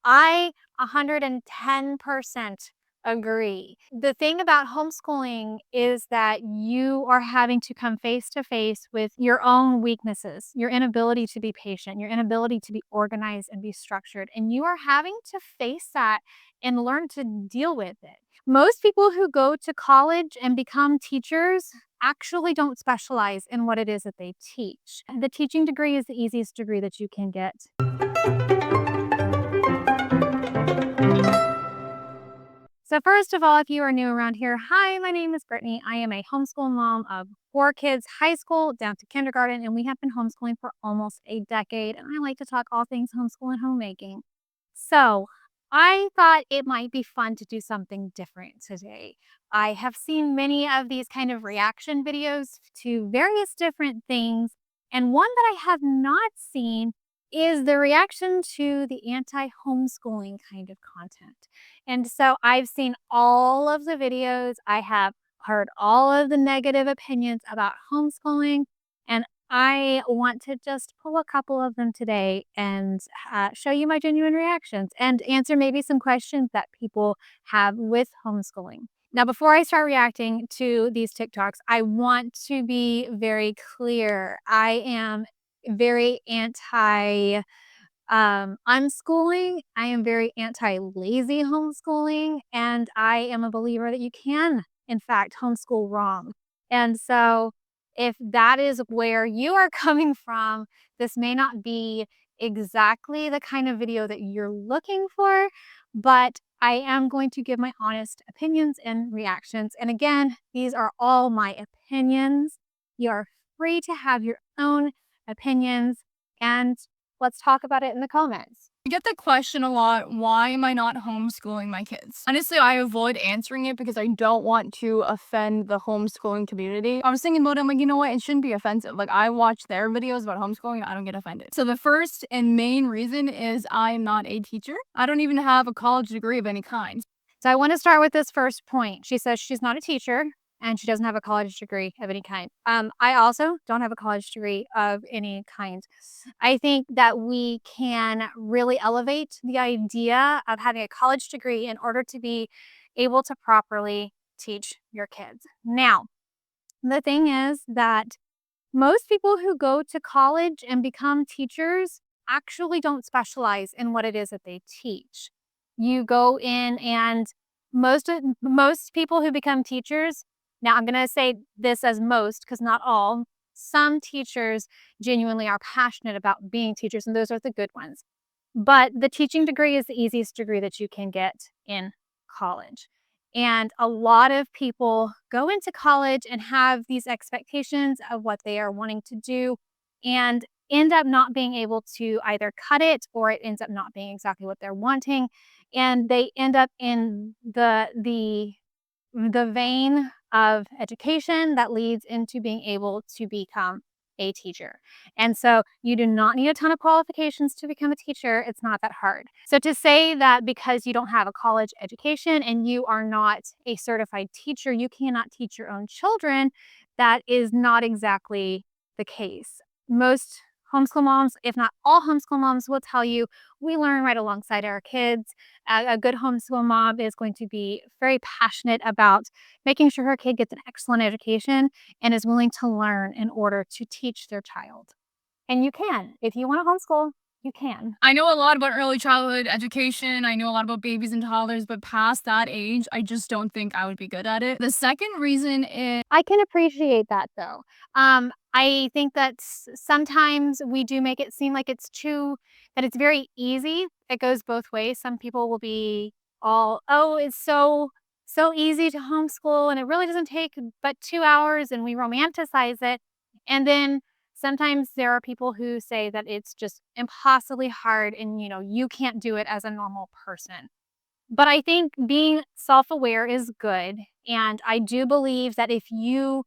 I 110% agree. The thing about homeschooling is that you are having to come face to face with your own weaknesses, your inability to be patient, your inability to be organized and be structured, and you are having to face that and learn to deal with it. Most people who go to college and become teachers actually don't specialize in what it is that they teach. The teaching degree is the easiest degree that you can get. So first of all, if you are new around here, hi, my name is Brittany. I am a homeschool mom of 4 kids, high school down to kindergarten, and we have been homeschooling for almost a decade. And I like to talk all things homeschool and homemaking. So I thought it might be fun to do something different today. I have seen many of these kind of reaction videos to various different things. And one that I have not seen is the reaction to the anti-homeschooling kind of content. And so I've seen all of the videos. I have heard all of the negative opinions about homeschooling. And I want to just pull a couple of them today and show you my genuine reactions and answer maybe some questions that people have with homeschooling. Now, before I start reacting to these TikToks, I want to be very clear. I am very anti unschooling. I am very anti-lazy homeschooling, and I am a believer that you can, in fact, homeschool wrong. And so, if that is where you are coming from, this may not be exactly the kind of video that you're looking for, but I am going to give my honest opinions and reactions. And again, these are all my opinions. You are free to have your own opinions, and let's talk about it in the comments. I get the question a lot, why am I not homeschooling my kids? Honestly, I avoid answering it because I don't want to offend the homeschooling community. I was thinking about it, I'm like, you know what? It shouldn't be offensive. Like, I watch their videos about homeschooling and I don't get offended. So the first and main reason is I'm not a teacher. I don't even have a college degree of any kind. So I want to start with this first point. She says she's not a teacher and she doesn't have a college degree of any kind. I also don't have a college degree of any kind. I think that we can really elevate the idea of having a college degree in order to be able to properly teach your kids. Now, the thing is that most people who go to college and become teachers actually don't specialize in what it is that they teach. You go in and most people who become teachers, now I'm going to say this as most because not all, some teachers genuinely are passionate about being teachers and those are the good ones. But the teaching degree is the easiest degree that you can get in college. And a lot of people go into college and have these expectations of what they are wanting to do and end up not being able to either cut it or it ends up not being exactly what they're wanting. And they end up in the vein of education that leads into being able to become a teacher. And so you do not need a ton of qualifications to become a teacher. It's not that hard. So to say that because you don't have a college education and you are not a certified teacher, you cannot teach your own children, that is not exactly the case. Most homeschool moms, if not all homeschool moms, will tell you we learn right alongside our kids. A good homeschool mom is going to be very passionate about making sure her kid gets an excellent education and is willing to learn in order to teach their child. And you can. If you want to homeschool, you can. I know a lot about early childhood education. I know a lot about babies and toddlers, but past that age, I just don't think I would be good at it. The second reason is I can appreciate that though. I think that sometimes we do make it seem like that it's very easy. It goes both ways. Some people will be all, oh, it's so easy to homeschool and it really doesn't take but 2 hours and we romanticize it. And then sometimes there are people who say that it's just impossibly hard and you can't do it as a normal person. But I think being self-aware is good, and I do believe that if you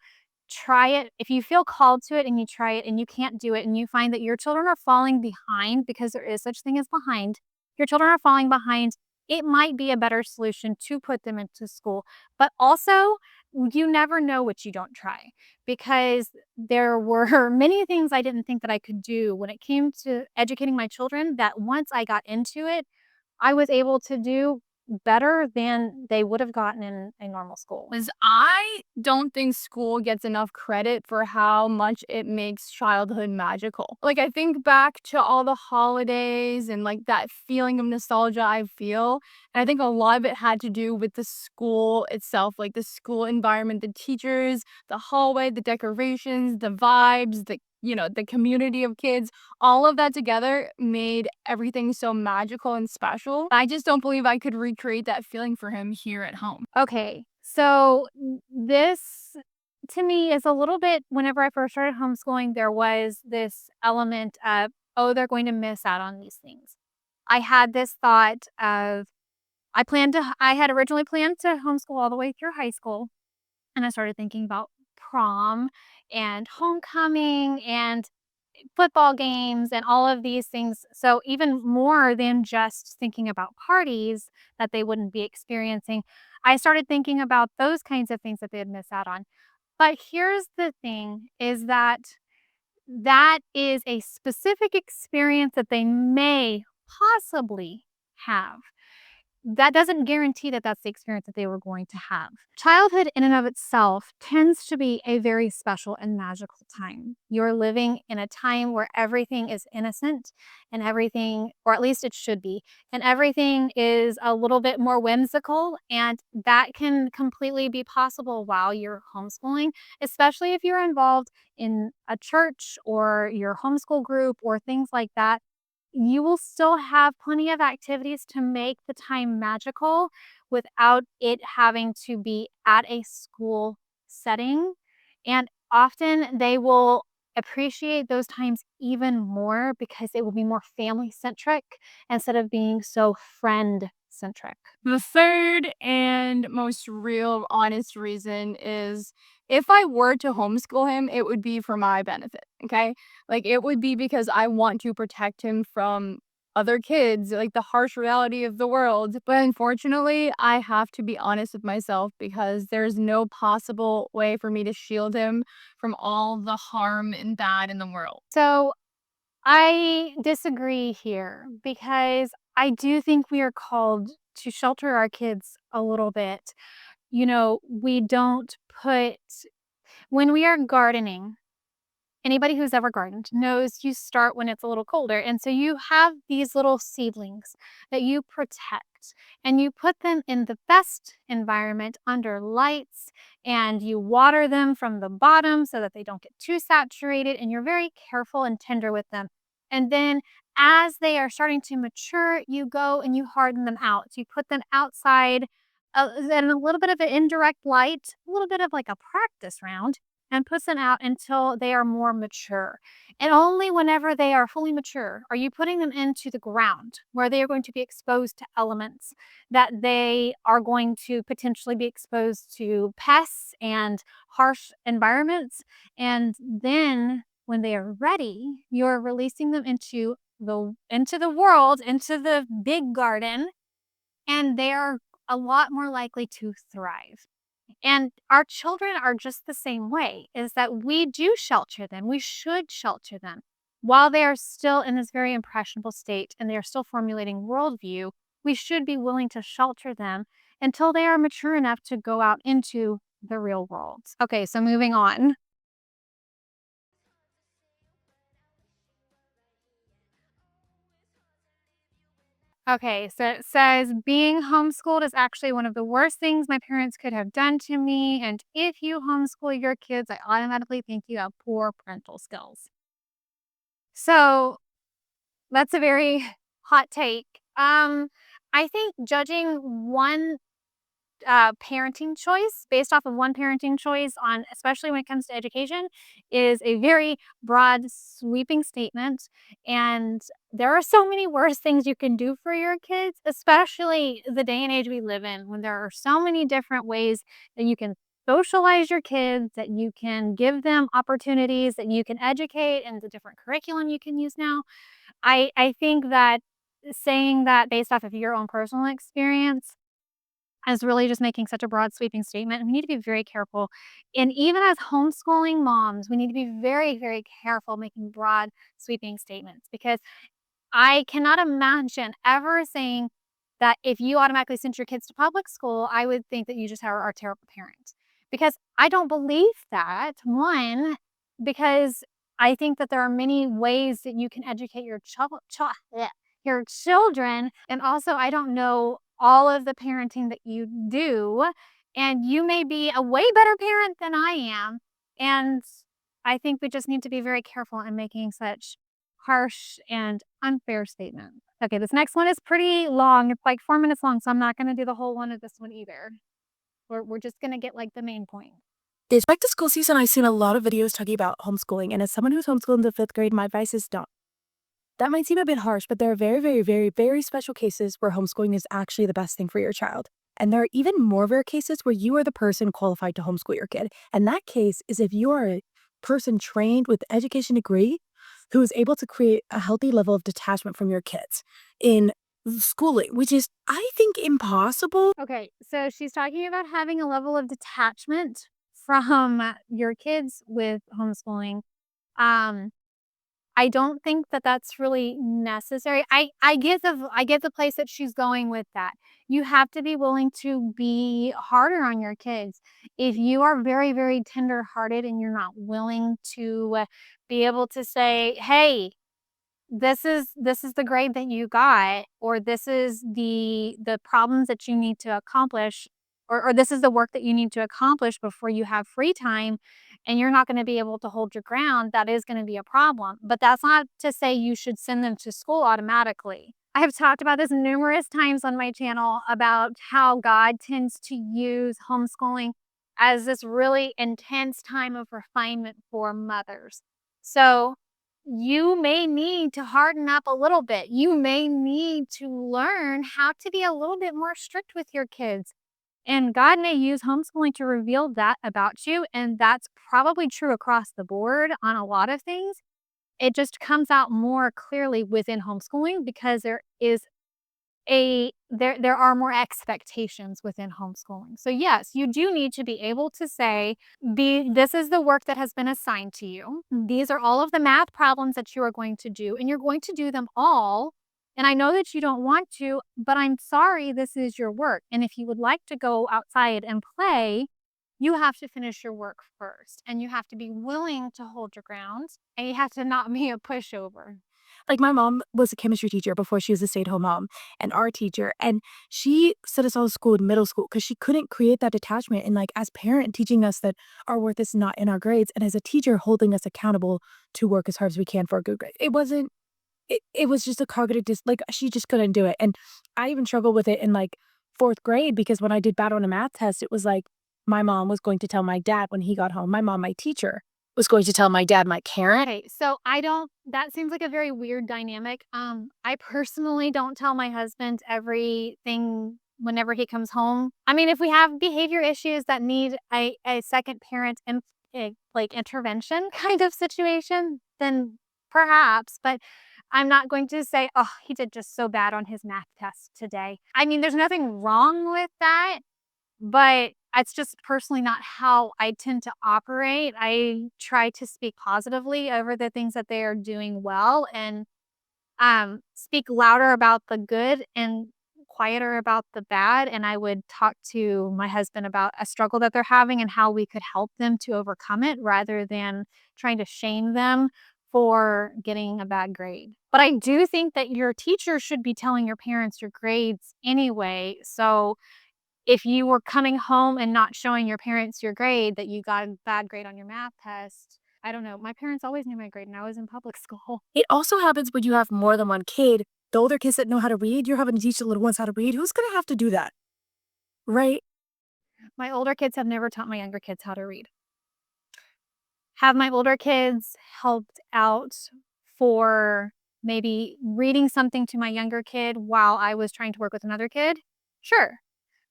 try it, if you feel called to it and you try it and you can't do it and you find that your children are falling behind because there is such thing as behind, your children are falling behind, it might be a better solution to put them into school. But also, you never know what you don't try because there were many things I didn't think that I could do when it came to educating my children that once I got into it, I was able to do better than they would have gotten in a normal school. Was I don't think school gets enough credit for how much it makes childhood magical. Like, I think back to all the holidays and, like, that feeling of nostalgia I feel, and I think a lot of it had to do with the school itself, like, the school environment, the teachers, the hallway, the decorations, the vibes, the community of kids. All of that together made everything so magical and special. I just don't believe I could recreate that feeling for him here at home. Okay, so this to me is a little bit whenever I first started homeschooling, there was this element of, oh, they're going to miss out on these things. I had this thought of I had originally planned to homeschool all the way through high school, and I started thinking about prom and homecoming and football games and all of these things. So even more than just thinking about parties that they wouldn't be experiencing, I started thinking about those kinds of things that they'd miss out on. But here's the thing is that that is a specific experience that they may possibly have. That doesn't guarantee that that's the experience that they were going to have. Childhood in and of itself tends to be a very special and magical time. You're living in a time where everything is innocent and everything, or at least it should be, and everything is a little bit more whimsical. And that can completely be possible while you're homeschooling, especially if you're involved in a church or your homeschool group or things like that. You will still have plenty of activities to make the time magical without it having to be at a school setting, and often they will appreciate those times even more because it will be more family-centric instead of being so friend-centric. The third and most real, honest reason is if I were to homeschool him, it would be for my benefit, okay? Like, it would be because I want to protect him from other kids, like the harsh reality of the world. But unfortunately, I have to be honest with myself because there's no possible way for me to shield him from all the harm and bad in the world. So, I disagree here because I do think we are called to shelter our kids a little bit. We don't put when we are gardening, anybody who's ever gardened knows you start when it's a little colder. And so you have these little seedlings that you protect and you put them in the best environment under lights and you water them from the bottom so that they don't get too saturated and you're very careful and tender with them. And then as they are starting to mature, you go and you harden them out. So you put them outside in a little bit of an indirect light, a little bit of like a practice round and puts them out until they are more mature. And only whenever they are fully mature are you putting them into the ground where they are going to be exposed to elements that they are going to potentially be exposed to pests and harsh environments. And then when they are ready, you're releasing them into the world, into the big garden, and they are a lot more likely to thrive. And our children are just the same way, is that we do shelter them. We should shelter them while they are still in this very impressionable state and they are still formulating worldview. We should be willing to shelter them until they are mature enough to go out into the real world. Okay, so moving on. Okay, so it says being homeschooled is actually one of the worst things my parents could have done to me. And if you homeschool your kids, I automatically think you have poor parental skills. So that's a very hot take. I think judging one parenting choice based off of one parenting choice on especially when it comes to education is a very broad sweeping statement, and there are so many worse things you can do for your kids, especially the day and age we live in when there are so many different ways that you can socialize your kids, that you can give them opportunities, that you can educate, and the different curriculum you can use now. I think that saying that based off of your own personal experience is really just making such a broad sweeping statement. We need to be very careful. And even as homeschooling moms, we need to be very, very careful making broad sweeping statements because I cannot imagine ever saying that if you automatically sent your kids to public school, I would think that you just are a terrible parent. Because I don't believe that. One, because I think that there are many ways that you can educate your children, and also I don't know all of the parenting that you do, and you may be a way better parent than I am, and I think we just need to be very careful in making such harsh and unfair statements. Okay, this next one is pretty long. It's like 4 minutes long, so I'm not gonna do the whole one of this one either. We're just gonna get, like, the main point. This back to school season, I've seen a lot of videos talking about homeschooling, and as someone who's homeschooled in the 5th grade, my advice is don't. That might seem a bit harsh, but there are very, very, very, very special cases where homeschooling is actually the best thing for your child. And there are even more rare cases where you are the person qualified to homeschool your kid. And that case is if you are a person trained with an education degree who is able to create a healthy level of detachment from your kids in schooling, which is, I think, impossible. Okay, so she's talking about having a level of detachment from your kids with homeschooling. Um, I don't think that that's really necessary. I get the place that she's going with that. You have to be willing to be harder on your kids. If you are very, very tender-hearted and you're not willing to be able to say, "Hey, this is the grade that you got, or this is the problems that you need to accomplish, or this is the work that you need to accomplish before you have free time, and you're not going to be able to hold your ground," that is going to be a problem. But that's not to say you should send them to school automatically. I have talked about this numerous times on my channel about how God tends to use homeschooling as this really intense time of refinement for mothers. So you may need to harden up a little bit. You may need to learn how to be a little bit more strict with your kids. And God may use homeschooling to reveal that about you. And that's probably true across the board on a lot of things. It just comes out more clearly within homeschooling because there are more expectations within homeschooling. So yes, you do need to be able to say, this is the work that has been assigned to you. These are all of the math problems that you are going to do, and you're going to do them all. And I know that you don't want to, but I'm sorry, this is your work. And if you would like to go outside and play, you have to finish your work first, and you have to be willing to hold your ground, and you have to not be a pushover. Like, my mom was a chemistry teacher before she was a stay-at-home mom, and art teacher, and she sent us all to school in middle school because she couldn't create that detachment, and, like, as parent teaching us that our worth is not in our grades, and as a teacher holding us accountable to work as hard as we can for a good grade. It was just a cognitive like, she just couldn't do it, and I even struggled with it in, like, 4th grade because when I did bad on a math test, it was like my mom was going to tell my dad when he got home. My mom, my teacher, was going to tell my dad, my parent. Okay, so I don't that seems like a very weird dynamic. I personally don't tell my husband everything whenever he comes home. I mean, if we have behavior issues that need a second parent and like intervention kind of situation, then perhaps, but I'm not going to say, "Oh, he did just so bad on his math test today." I mean, there's nothing wrong with that. But it's just personally not how I tend to operate. I try to speak positively over the things that they are doing well and speak louder about the good and quieter about the bad. And I would talk to my husband about a struggle that they're having and how we could help them to overcome it rather than trying to shame them for getting a bad grade. But I do think that your teacher should be telling your parents your grades anyway. So if you were coming home and not showing your parents your grade that you got a bad grade on your math test, I don't know. My parents always knew my grade and I was in public school. It also happens when you have more than one kid. The older kids that know how to read, you're having to teach the little ones how to read. Who's gonna have to do that? Right? My older kids have never taught my younger kids how to read. Have my older kids helped out for maybe reading something to my younger kid while I was trying to work with another kid? Sure.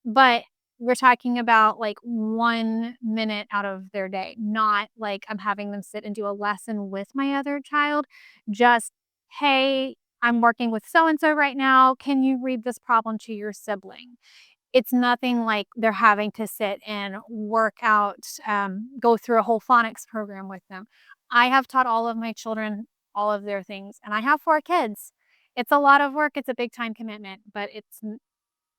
But we're talking about, like, 1 minute out of their day, not like I'm having them sit and do a lesson with my other child. Just, "Hey, I'm working with so and so right now. Can you read this problem to your sibling?" It's nothing like they're having to sit and work out, go through a whole phonics program with them. I have taught all of my children all of their things, and I have 4 kids. It's a lot of work, it's a big time commitment, but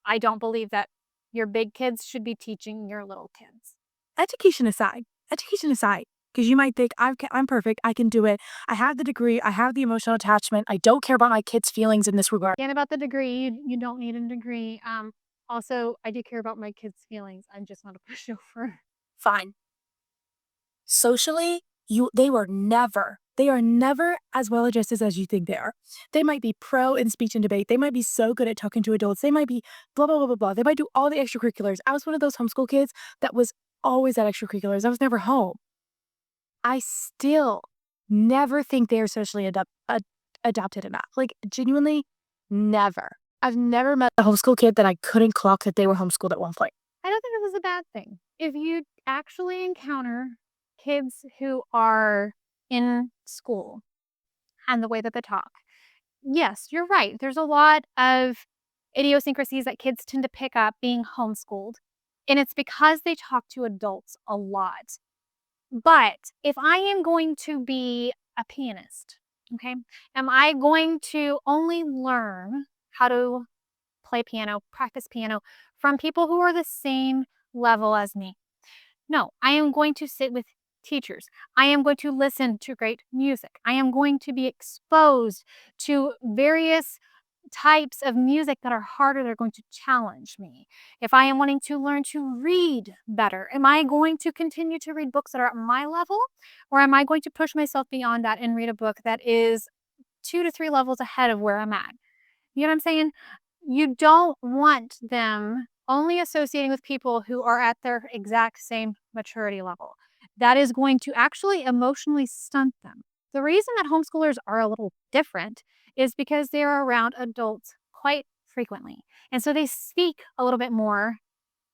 I don't believe that your big kids should be teaching your little kids. Education aside, because you might think I'm perfect, I can do it. I have the degree, I have the emotional attachment. I don't care about my kids' feelings in this regard. Again, about the degree, you don't need a degree. Also, I do care about my kids' feelings. I'm just not a pushover. Fine. Socially, they are never as well adjusted as you think they are. They might be pro in speech and debate. They might be so good at talking to adults. They might be blah, blah, blah, blah, blah. They might do all the extracurriculars. I was one of those homeschool kids that was always at extracurriculars. I was never home. I still never think they are socially adapted enough. Like, genuinely, never. I've never met a homeschool kid that I couldn't clock that they were homeschooled at one point. I don't think this is a bad thing. If you actually encounter kids who are in school and the way that they talk, yes, you're right. There's a lot of idiosyncrasies that kids tend to pick up being homeschooled, and it's because they talk to adults a lot. But if I am going to be a pianist, okay, am I going to only learn how to play piano, practice piano from people who are the same level as me? No, I am going to sit with teachers. I am going to listen to great music. I am going to be exposed to various types of music that are harder, they're going to challenge me. If I am wanting to learn to read better, am I going to continue to read books that are at my level? Or am I going to push myself beyond that and read a book that is 2 to 3 levels ahead of where I'm at? You know what I'm saying? You don't want them only associating with people who are at their exact same maturity level. That is going to actually emotionally stunt them. The reason that homeschoolers are a little different is because they are around adults quite frequently. And so they speak a little bit more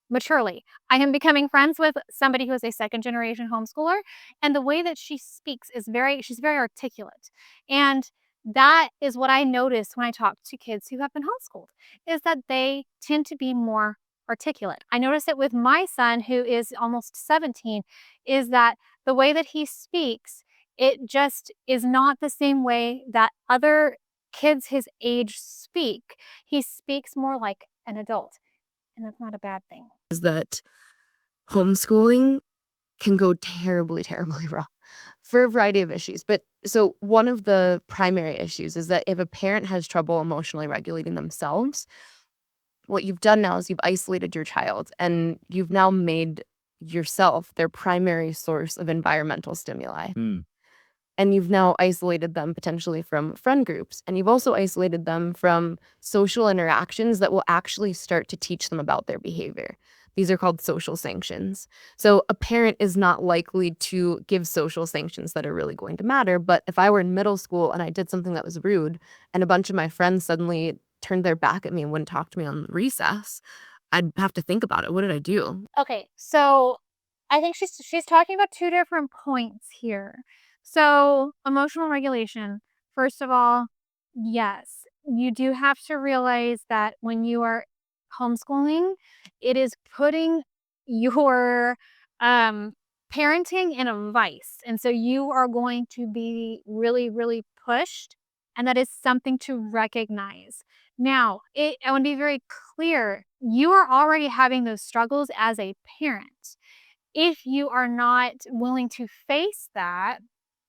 maturely. I am becoming friends with somebody who is a second generation homeschooler, and the way that she speaks is she's very articulate. And that is what I notice when I talk to kids who have been homeschooled, is that they tend to be more articulate. I notice it with my son who is almost 17, is that the way that he speaks, it just is not the same way that other kids his age speak. He speaks more like an adult, and that's not a bad thing. Is that homeschooling can go terribly, terribly wrong for a variety of issues. But so one of the primary issues is that if a parent has trouble emotionally regulating themselves, what you've done now is you've isolated your child and you've now made yourself their primary source of environmental stimuli. And you've now isolated them potentially from friend groups. And you've also isolated them from social interactions that will actually start to teach them about their behavior. These are called social sanctions. So a parent is not likely to give social sanctions that are really going to matter. But if I were in middle school and I did something that was rude and a bunch of my friends suddenly turned their back at me and wouldn't talk to me on recess, I'd have to think about it. What did I do? Okay, so I think she's talking about two different points here. So emotional regulation, first of all, yes, you do have to realize that when you are homeschooling, it is putting your parenting in a vice. And so you are going to be really, really pushed. And that is something to recognize. Now, I want to be very clear. You are already having those struggles as a parent. If you are not willing to face that,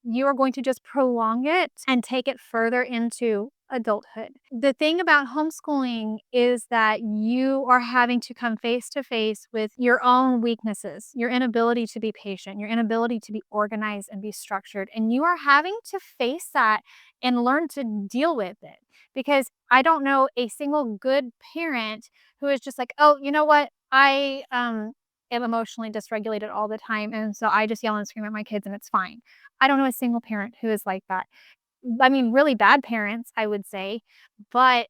you are going to just prolong it and take it further into adulthood. The thing about homeschooling is that you are having to come face to face with your own weaknesses, your inability to be patient, your inability to be organized and be structured. And you are having to face that and learn to deal with it. Because I don't know a single good parent who is just like, oh, you know what? I am emotionally dysregulated all the time. And so I just yell and scream at my kids and it's fine. I don't know a single parent who is like that. I mean, really bad parents, I would say, but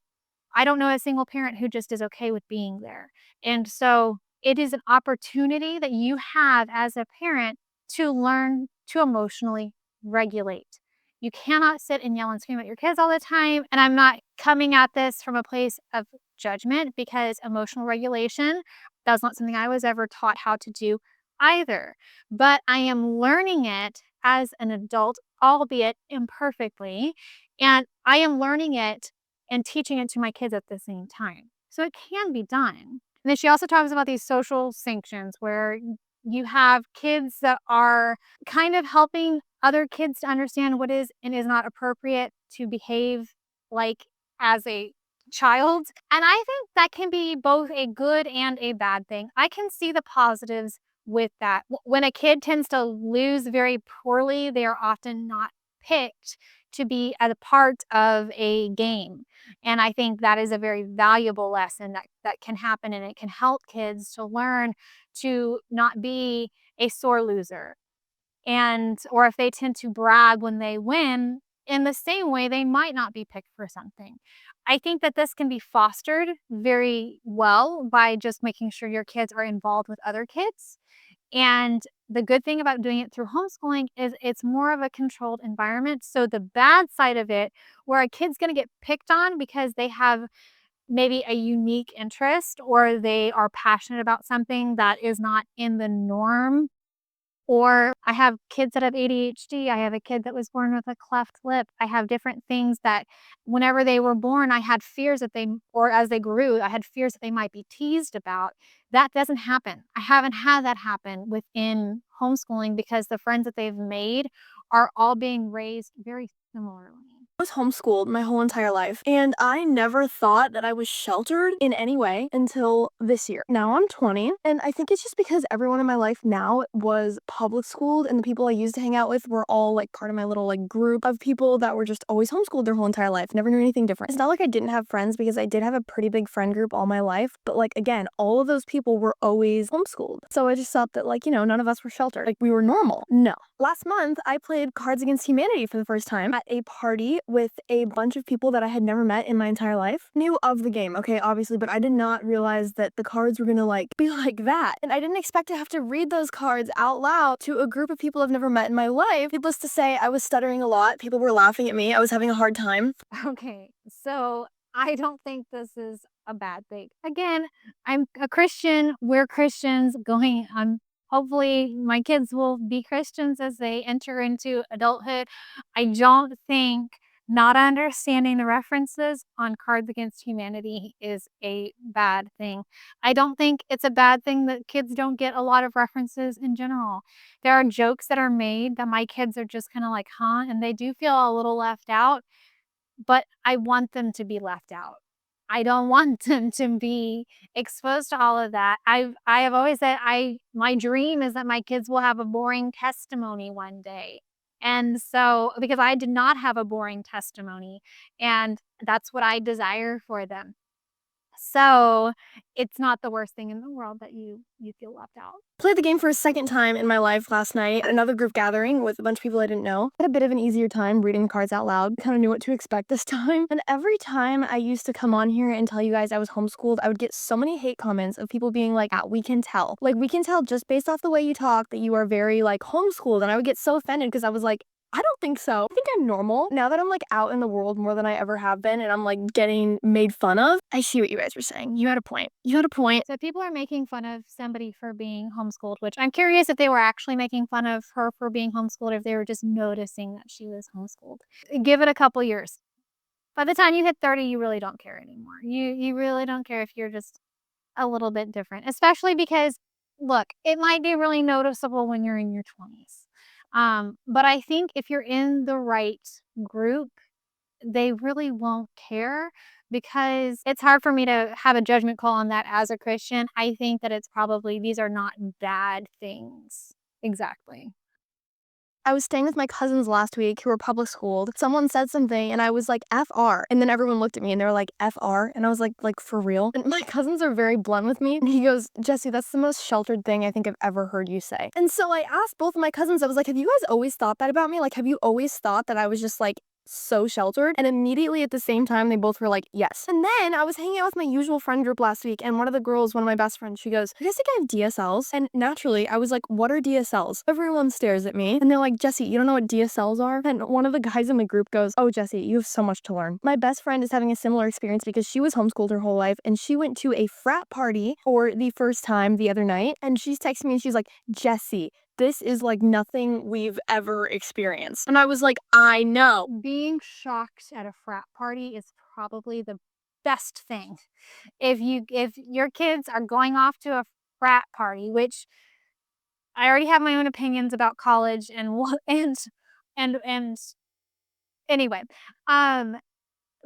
I don't know a single parent who just is okay with being there. And so it is an opportunity that you have as a parent to learn to emotionally regulate. You cannot sit and yell and scream at your kids all the time. And I'm not coming at this from a place of judgment, because emotional regulation, that's not something I was ever taught how to do either. But I am learning it as an adult, albeit imperfectly. And I am learning it and teaching it to my kids at the same time. So it can be done. And then she also talks about these social sanctions where you have kids that are kind of helping other kids to understand what is and is not appropriate to behave like as a child. And I think that can be both a good and a bad thing. I can see the positives with that. When a kid tends to lose very poorly, they are often not picked to be a part of a game. And I think that is a very valuable lesson that can happen, and it can help kids to learn to not be a sore loser. And or if they tend to brag when they win, in the same way, they might not be picked for something. I think that this can be fostered very well by just making sure your kids are involved with other kids. And the good thing about doing it through homeschooling is it's more of a controlled environment. So the bad side of it, where a kid's going to get picked on because they have maybe a unique interest or they are passionate about something that is not in the norm, or I have kids that have ADHD. I have a kid that was born with a cleft lip. I have different things that whenever they were born, I had fears that they, or as they grew, I had fears that they might be teased about. That doesn't happen. I haven't had that happen within homeschooling because the friends that they've made are all being raised very similarly. I was homeschooled my whole entire life, and I never thought that I was sheltered in any way until this year. Now I'm 20, and I think it's just because everyone in my life now was public schooled, and the people I used to hang out with were all like part of my little like group of people that were just always homeschooled their whole entire life, never knew anything different. It's not like I didn't have friends, because I did have a pretty big friend group all my life, but like again, all of those people were always homeschooled. So I just thought that like, none of us were sheltered. Like we were normal. No. Last month, I played Cards Against Humanity for the first time at a party with a bunch of people that I had never met in my entire life. Knew of the game, okay, obviously, but I did not realize that the cards were gonna like be like that. And I didn't expect to have to read those cards out loud to a group of people I've never met in my life. Needless to say, I was stuttering a lot. People were laughing at me. I was having a hard time. Okay, so I don't think this is a bad thing. Again, I'm a Christian. We're Christians going on. Hopefully, my kids will be Christians as they enter into adulthood. I don't think not understanding the references on Cards Against Humanity is a bad thing. I don't think it's a bad thing that kids don't get a lot of references in general. There are jokes that are made that my kids are just kind of like, huh? And they do feel a little left out, but I want them to be left out. I don't want them to be exposed to all of that. I have always said my dream is that my kids will have a boring testimony one day. And so because I did not have a boring testimony, and that's what I desire for them. So it's not the worst thing in the world that you feel left out. Played the game for a second time in my life last night at another group gathering with a bunch of people I didn't know. Had a bit of an easier time reading cards out loud. Kind of knew what to expect this time. And every time I used to come on here and tell you guys I was homeschooled, I would get so many hate comments of people being like, we can tell. Like, we can tell just based off the way you talk that you are very like homeschooled. And I would get so offended because I was like, I don't think so. I think I'm normal. Now that I'm like out in the world more than I ever have been and I'm like getting made fun of, I see what you guys were saying. You had a point. You had a point. So people are making fun of somebody for being homeschooled, which I'm curious if they were actually making fun of her for being homeschooled, or if they were just noticing that she was homeschooled. Give it a couple years. By the time you hit 30, you really don't care anymore. You really don't care if you're just a little bit different, especially because, look, it might be really noticeable when you're in your 20s. But I think if you're in the right group, they really won't care, because it's hard for me to have a judgment call on that as a Christian. I think that it's probably, these are not bad things. Exactly. I was staying with my cousins last week who were public schooled. Someone said something and I was like, FR. And then everyone looked at me and they were like, FR. And I was like, for real? And my cousins are very blunt with me. And he goes, Jessie, that's the most sheltered thing I think I've ever heard you say. And so I asked both of my cousins, I was like, have you guys always thought that about me? Like, have you always thought that I was just like so sheltered? And immediately at the same time, they both were like, yes. And then I was hanging out with my usual friend group last week, and one of the girls, one of my best friends, she goes, you guys think I have DSLs? And naturally, I was like, what are DSLs? Everyone stares at me, and they're like, Jessie, you don't know what DSLs are? And one of the guys in the group goes, oh, Jessie, you have so much to learn. My best friend is having a similar experience because she was homeschooled her whole life, and she went to a frat party for the first time the other night, and she's texting me, and she's like, Jessie, this is like nothing we've ever experienced. And I was like, I know. Being shocked at a frat party is probably the best thing. If your kids are going off to a frat party, which I already have my own opinions about college and what and anyway, um,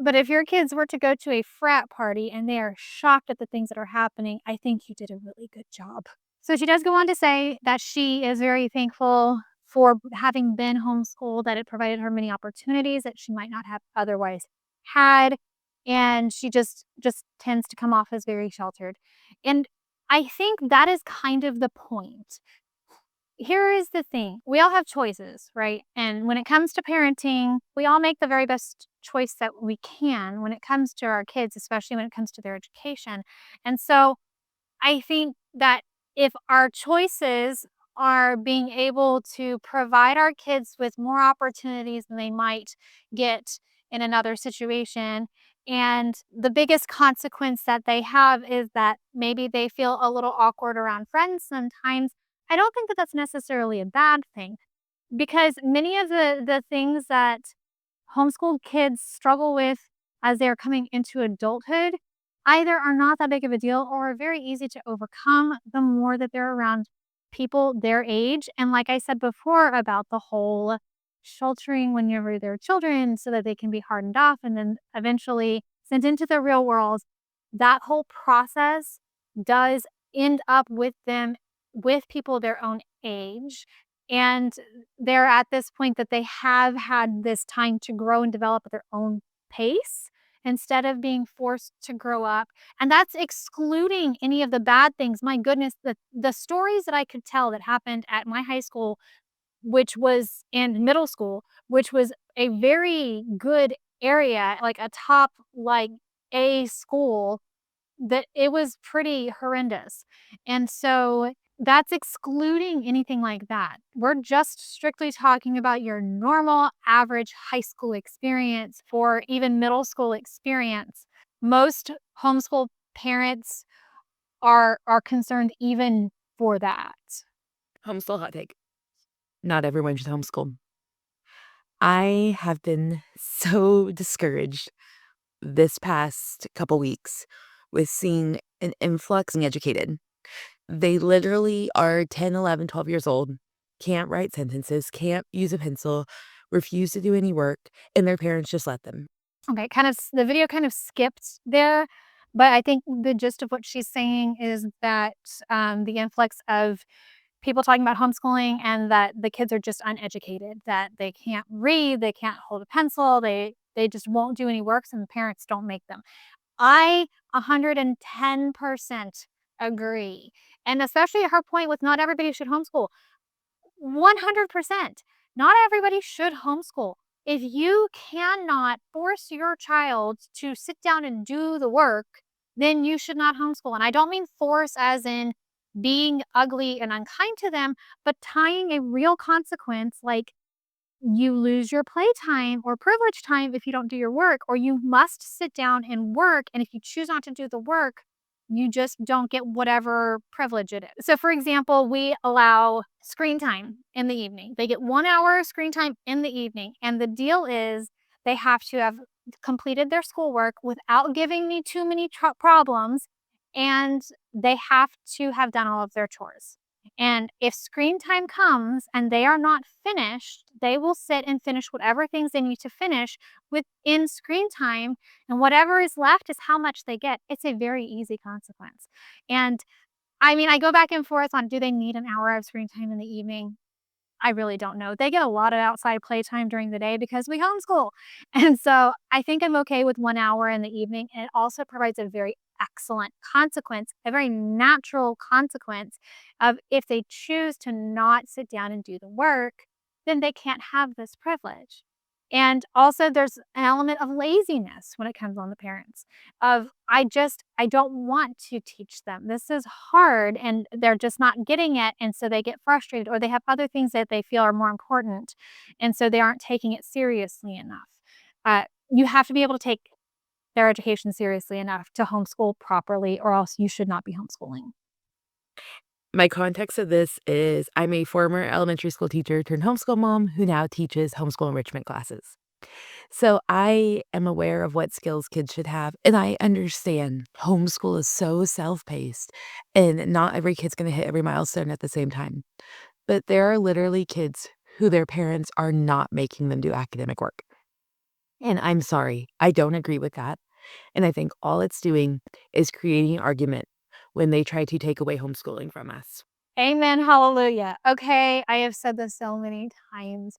but if your kids were to go to a frat party and they are shocked at the things that are happening, I think you did a really good job. So she does go on to say that she is very thankful for having been homeschooled, that it provided her many opportunities that she might not have otherwise had. And she just tends to come off as very sheltered. And I think that is kind of the point. Here is the thing. We all have choices, right? And when it comes to parenting, we all make the very best choice that we can when it comes to our kids, especially when it comes to their education. And so I think that if our choices are being able to provide our kids with more opportunities than they might get in another situation, and the biggest consequence that they have is that maybe they feel a little awkward around friends sometimes, I don't think that that's necessarily a bad thing because many of the things that homeschooled kids struggle with as they're coming into adulthood either are not that big of a deal or are very easy to overcome the more that they're around people their age. And like I said before about the whole sheltering whenever they're children so that they can be hardened off and then eventually sent into the real world, that whole process does end up with them with people their own age. And they're at this point that they have had this time to grow and develop at their own pace instead of being forced to grow up. And that's excluding any of the bad things. My goodness, the stories that I could tell that happened at my high school, which was in middle school, which was a very good area, like a top like A school, that it was pretty horrendous. And so that's excluding anything like that. We're just strictly talking about your normal average high school experience or even middle school experience. Most homeschool parents are concerned even for that. Homeschool hot take. Not everyone should homeschool. I have been so discouraged this past couple weeks with seeing an influx in educated. They literally are 10, 11, 12 years old, can't write sentences, can't use a pencil, refuse to do any work, and their parents just let them. Okay, the video kind of skipped there, but I think the gist of what she's saying is that the influx of people talking about homeschooling and that the kids are just uneducated, that they can't read, they can't hold a pencil, they just won't do any works and the parents don't make them. I 110% agree. And especially her point with not everybody should homeschool. 100%. Not everybody should homeschool. If you cannot force your child to sit down and do the work, then you should not homeschool. And I don't mean force as in being ugly and unkind to them, but tying a real consequence like you lose your playtime or privilege time if you don't do your work, or you must sit down and work. And if you choose not to do the work, you just don't get whatever privilege it is. So, for example, we allow screen time in the evening. They get 1 hour of screen time in the evening. And the deal is they have to have completed their schoolwork without giving me too many problems. And they have to have done all of their chores. And if screen time comes and they are not finished, they will sit and finish whatever things they need to finish within screen time. And whatever is left is how much they get. It's a very easy consequence. And I mean, I go back and forth on do they need an hour of screen time in the evening? I really don't know. They get a lot of outside playtime during the day because we homeschool. And so I think I'm okay with 1 hour in the evening. And it also provides a very excellent consequence, a very natural consequence of if they choose to not sit down and do the work, then they can't have this privilege. And also there's an element of laziness when it comes on the parents of I don't want to teach them. This is hard and they're just not getting it. And so they get frustrated or they have other things that they feel are more important. And so they aren't taking it seriously enough. You have to be able to take their education seriously enough to homeschool properly or else you should not be homeschooling. My context of this is I'm a former elementary school teacher turned homeschool mom who now teaches homeschool enrichment classes. So I am aware of what skills kids should have, and I understand homeschool is so self-paced, and not every kid's gonna hit every milestone at the same time. But there are literally kids who their parents are not making them do academic work. And I'm sorry, I don't agree with that. And I think all it's doing is creating argument when they try to take away homeschooling from us. Amen. Hallelujah. Okay. I have said this so many times.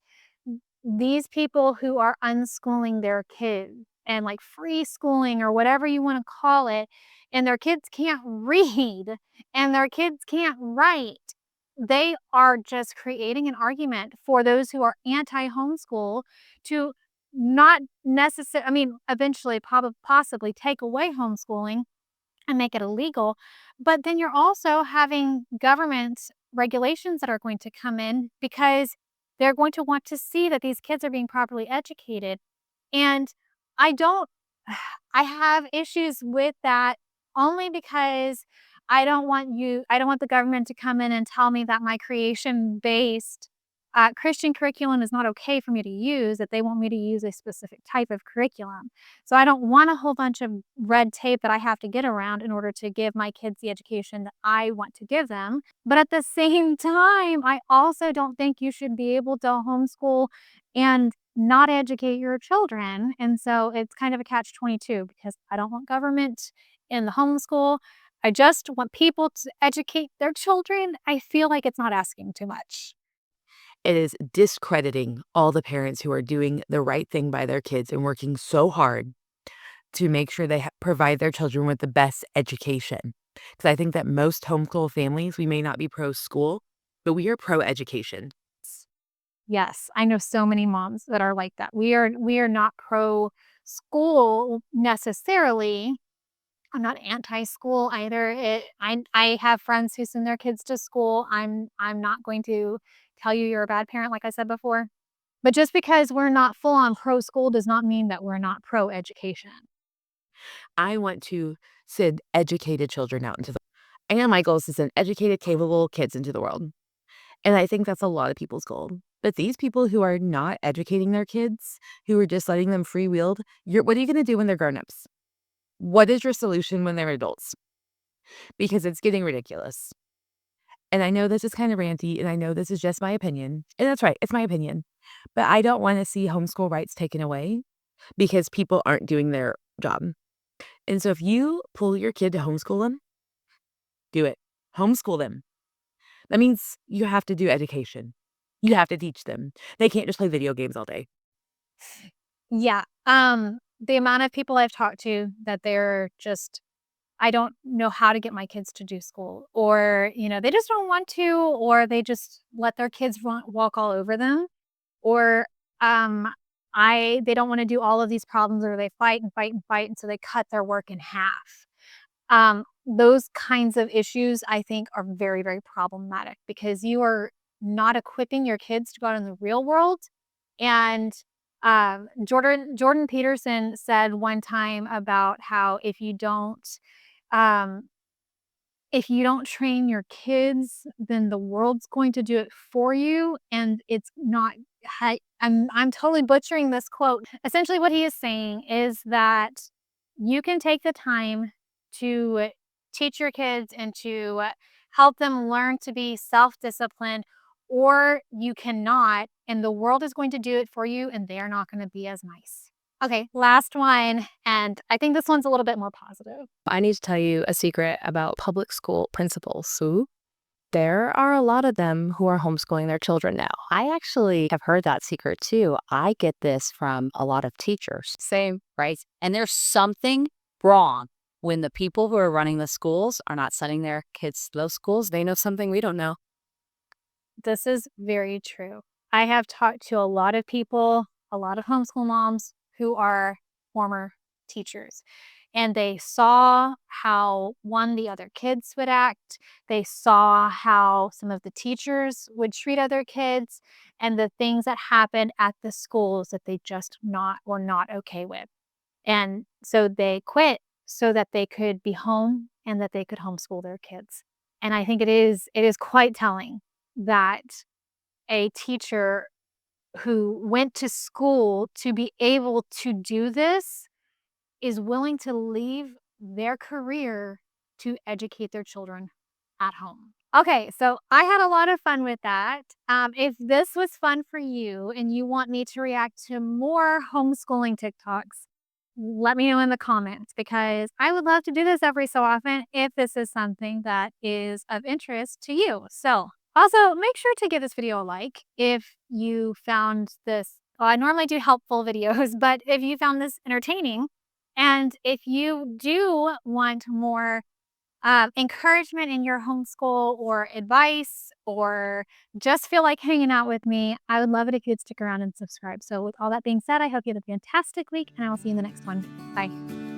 These people who are unschooling their kids and like free schooling or whatever you want to call it, and their kids can't read and their kids can't write, they are just creating an argument for those who are anti homeschool to not necessarily, I mean, eventually, possibly take away homeschooling and make it illegal. But then you're also having government regulations that are going to come in because they're going to want to see that these kids are being properly educated. And I don't, I have issues with that only because I don't want the government to come in and tell me that my creation based Christian curriculum is not okay for me to use, that they want me to use a specific type of curriculum. So I don't want a whole bunch of red tape that I have to get around in order to give my kids the education that I want to give them. But at the same time, I also don't think you should be able to homeschool and not educate your children. And so it's kind of a catch-22 because I don't want government in the homeschool. I just want people to educate their children. I feel like it's not asking too much. It is discrediting all the parents who are doing the right thing by their kids and working so hard to make sure they provide their children with the best education. Because I think that most homeschool families, we may not be pro school, but we are pro education. Yes, I know so many moms that are like that. We are not pro school necessarily. I'm not anti-school either. I have friends who send their kids to school. I'm not going to tell you you're a bad parent like I said before. But just because we're not full on pro school does not mean that we're not pro education. I want to send educated children out into the and my goal is to send educated, capable kids into the world. And I think that's a lot of people's goal. But these people who are not educating their kids, who are just letting them free wheeled, what are you going to do when they're grown-ups? What is your solution when they're adults? Because it's getting ridiculous. And I know this is kind of ranty, and I know this is just my opinion. And that's right, it's my opinion. But I don't want to see homeschool rights taken away because people aren't doing their job. And so if you pull your kid to homeschool them, do it. Homeschool them. That means you have to do education. You have to teach them. They can't just play video games all day. Yeah. The amount of people I've talked to that they're just I don't know how to get my kids to do school or, they just don't want to or they just let their kids walk all over them or um they don't want to do all of these problems or they fight and fight and fight and so they cut their work in half. Those kinds of issues I think are very, very problematic because you are not equipping your kids to go out in the real world. And Jordan Peterson said one time about how um, if you don't train your kids, then the world's going to do it for you, and it's not. I'm totally butchering this quote. Essentially, what he is saying is that you can take the time to teach your kids and to help them learn to be self-disciplined, or you cannot, and the world is going to do it for you, and they are not going to be as nice. Okay, last one, and I think this one's a little bit more positive. I need to tell you a secret about public school principals. So there are a lot of them who are homeschooling their children now. I actually have heard that secret too. I get this from a lot of teachers. Same, right? And there's something wrong when the people who are running the schools are not sending their kids to those schools. They know something we don't know. This is very true. I have talked to a lot of people, a lot of homeschool moms who are former teachers. And they saw how, one, the other kids would act. They saw how some of the teachers would treat other kids and the things that happened at the schools that they just were not okay with. And so they quit so that they could be home and that they could homeschool their kids. And I think it is quite telling that a teacher who went to school to be able to do this is willing to leave their career to educate their children at home. Okay, so I had a lot of fun with that. If this was fun for you and you want me to react to more homeschooling TikToks, let me know in the comments because I would love to do this every so often if this is something that is of interest to you. So, also make sure to give this video a like if you found this. Well, I normally do helpful videos, but if you found this entertaining, and if you do want more encouragement in your homeschool or advice, or just feel like hanging out with me, I would love it if you'd stick around and subscribe. So, with all that being said, I hope you have a fantastic week, and I will see you in the next one. Bye.